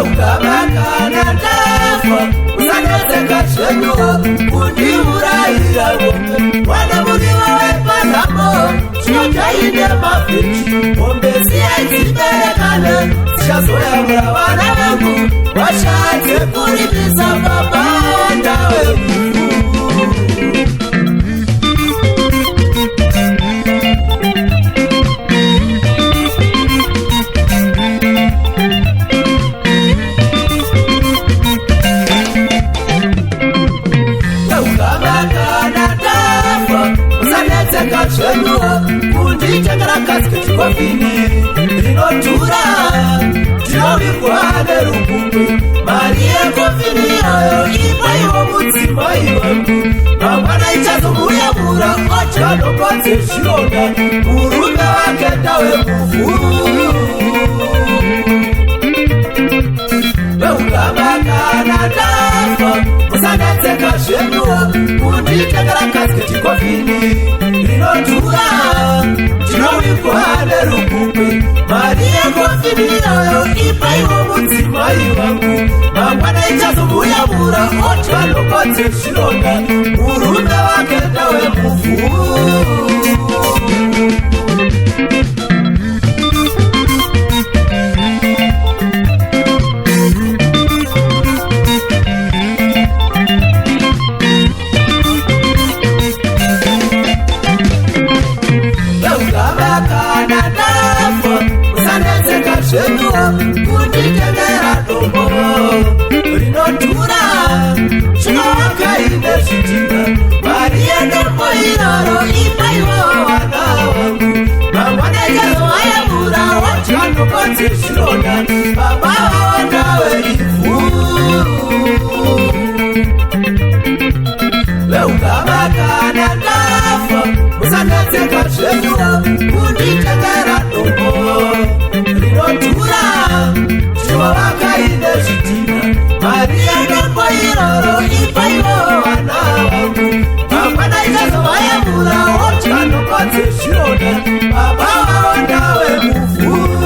Ukabakana ndafa usanezeka zvenyu kundiurayira mombe wana muriwo wepanhamo zvinotaine mavhechi mombe ziyai dziberekane dzichazoyamura vana vangu vashatse kurimisa mabanda wemufu zvenyu kunditengera kasiketi kofini rinodhura ndinovirwa nerugungwe mari yekofini iyoyo ipaiwo mudzimai wangu mangwana ichazomuyamura ojanokwadze zvironda murume wake ndawemufu veukabakana ndafa musanetseka zvenyu kunditengera kasiketi kofini rinodhura ndinovirwa nerugungwe mari yekofini iyoyo ipaiwo mudzimai wangu mangwana ichazomuyamura ojanokwadze zvironda murume wake ndawemufu zvenyu kunditengera dombo rinodhura zvinoakaine zvidhina mari yedombo iroro ipaiwo vana vangu mangwana ichazoayamura wajanokodze zvironda baba vawandawe ivhu veukabakana ndafa musanetseka zvenyu kunditengera dombo rinodhura zvinoakaine zvidhina mari yedombo iroro ipaiwo vana vangu mangwana ichazovayamura wojanokodze zvironda baba vawandawe mufu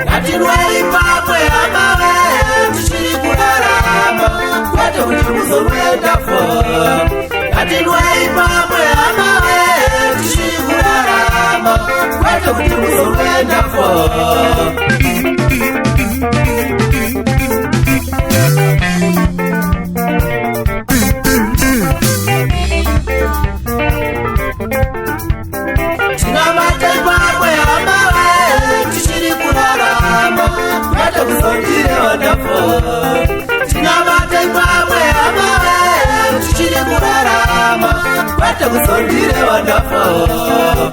ngatirwei pamwe hamawe tichiri kurarama kwete kuti kuzorwenda fo ngatirwei pamwe hamawe tichiri kurarama kwete kuti kuzorwenda fo kusondire wonderful